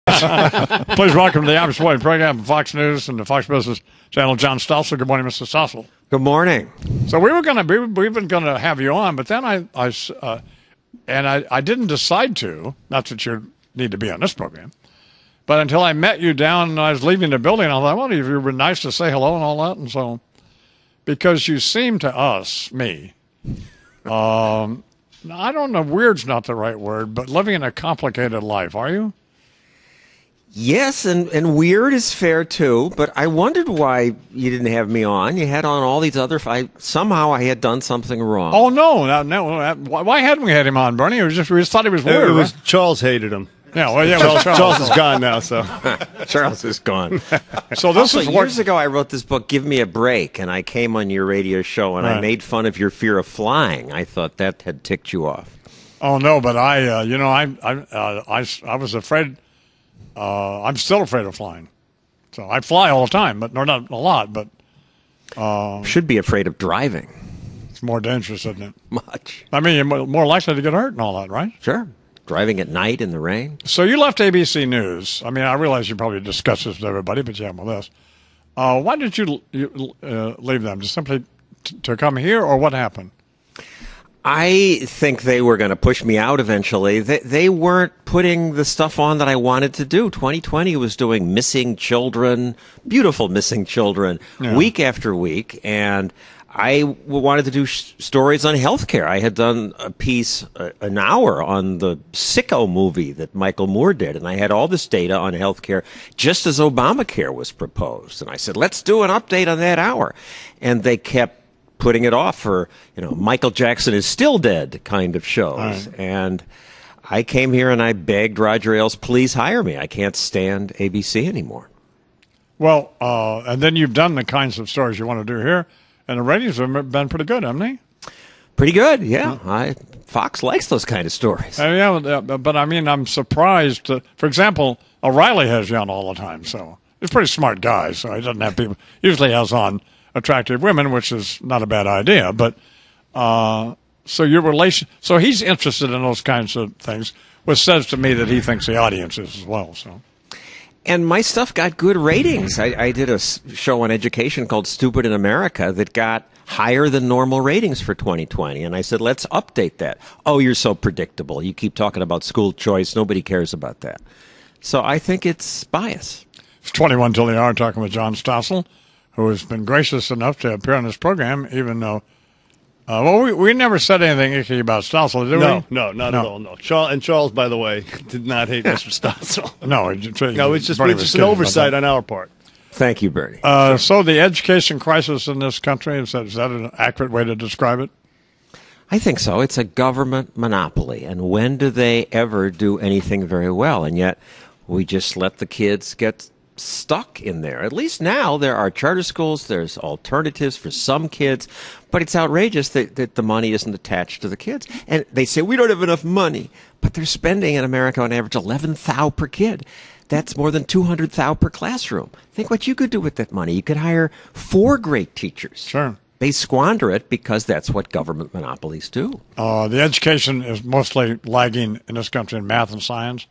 Please welcome to the Obvious Boy program from Fox News and the Fox Business Channel, John Stossel. Good morning, Mr. Stossel. Good morning. So we've been going to have you on, but then I didn't decide to. Not that you need to be on this program, but until I met you down and I was leaving the building, I thought, well, you were nice to say hello and all that, and so because you seem to us, me, I don't know, weird's not the right word, but living a complicated life. Are you? Yes, and weird is fair too, but I wondered why you didn't have me on. You had on all these other. Somehow I had done something wrong. Oh no! Why hadn't we had him on, Bernie? We just thought he was weird. It was Charles hated him. Yeah, well, yeah. Charles is gone now, so Charles is gone. So this also, is years ago I wrote this book, Give Me a Break, and I came on your radio show and I made fun of your fear of flying. I thought that had ticked you off. Oh no, but I was afraid. I'm still afraid of flying. So I fly all the time, but not a lot. But should be afraid of driving. It's more dangerous, isn't it? Much. I mean, you're more likely to get hurt and all that, right? Sure. Driving at night in the rain. So you left ABC News. I mean, I realize you probably discussed this with everybody, but you haven't with us. Why did you leave them? Just simply to come here, or what happened? I think they were going to push me out eventually. They weren't putting the stuff on that I wanted to do. 2020 was doing missing children, beautiful missing children, week after week, and I wanted to do stories on healthcare. I had done a piece, an hour, on the Sicko movie that Michael Moore did, and I had all this data on healthcare just as Obamacare was proposed. And I said, let's do an update on that hour. And they kept putting it off for, Michael Jackson is still dead kind of shows. Right. And I came here and I begged Roger Ailes, please hire me. I can't stand ABC anymore. Well, and then you've done the kinds of stories you want to do here. And the ratings have been pretty good, haven't they? Pretty good, yeah. Fox likes those kind of stories. But I mean, I'm surprised. For example, O'Reilly has you on all the time, so he's a pretty smart guy. So he doesn't have people. Usually has on attractive women, which is not a bad idea. But so your relation, so he's interested in those kinds of things, which says to me that he thinks the audience is as well. So. And my stuff got good ratings. I did a show on education called Stupid in America that got higher than normal ratings for 2020. And I said, let's update that. Oh, you're so predictable. You keep talking about school choice. Nobody cares about that. So I think it's bias. It's 21 till the hour, talking with John Stossel, who has been gracious enough to appear on this program, even though we never said anything icky about Stossel, did we? No, not at all. No. Charles, by the way, did not hate Mr. Stossel. No, it's just an oversight on our part. Thank you, Bernie. So the education crisis in this country, is that an accurate way to describe it? I think so. It's a government monopoly. And when do they ever do anything very well? And yet we just let the kids get stuck in there. At least now there are charter schools, there's alternatives for some kids, but it's outrageous that the money isn't attached to the kids. And they say, we don't have enough money, but they're spending in America on average $11,000 per kid. That's more than $200,000 per classroom. Think what you could do with that money. You could hire 4 great teachers. Sure. They squander it because that's what government monopolies do. The education is mostly lagging in this country in math and science.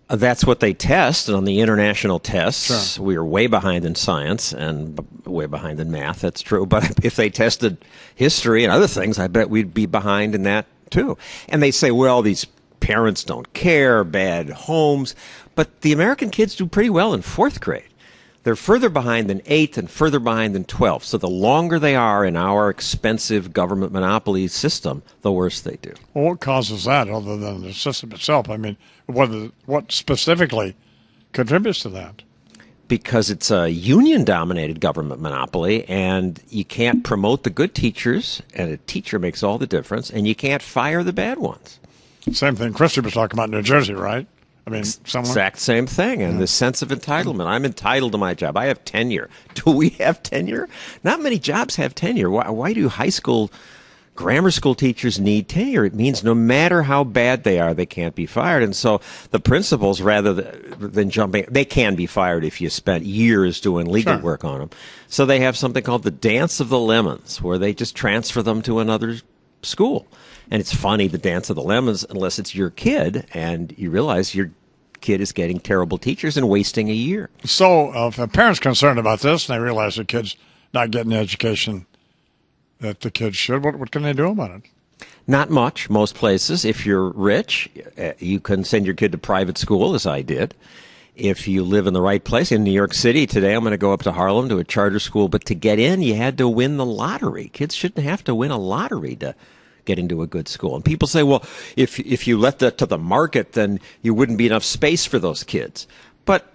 That's what they test, and on the international tests, sure, we are way behind in science and way behind in math. That's true. But if they tested history and other things, I bet we'd be behind in that too. And they say, well, these parents don't care, bad homes. But the American kids do pretty well in 4th grade. They're further behind than 8th and further behind than 12th. So the longer they are in our expensive government monopoly system, the worse they do. Well, what causes that other than the system itself? I mean, what specifically contributes to that? Because it's a union-dominated government monopoly, and you can't promote the good teachers, and a teacher makes all the difference, and you can't fire the bad ones. Same thing Christy was talking about in New Jersey, right? I mean, exact same thing. And the sense of entitlement. I'm entitled to my job. I have tenure. Do we have tenure? Not many jobs have tenure. Why do high school, grammar school teachers need tenure? It means no matter how bad they are, they can't be fired. And so the principals, rather than jumping, they can be fired if you spent years doing legal work on them. So they have something called the dance of the lemons, where they just transfer them to another school. And it's funny, the dance of the lemons, unless it's your kid and you realize you're kid is getting terrible teachers and wasting a year. So if a parent's concerned about this and they realize the kid's not getting the education that the kid should, what can they do about it? Not much, most places. If you're rich, you can send your kid to private school, as I did. If you live in the right place, in New York City today, I'm going to go up to Harlem to a charter school, but to get in, you had to win the lottery. Kids shouldn't have to win a lottery to get into a good school. And people say, well, if you let that to the market, then you wouldn't be enough space for those kids. But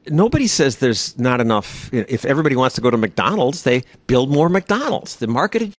nobody says there's not enough. If everybody wants to go to McDonald's, they build more McDonald's. The market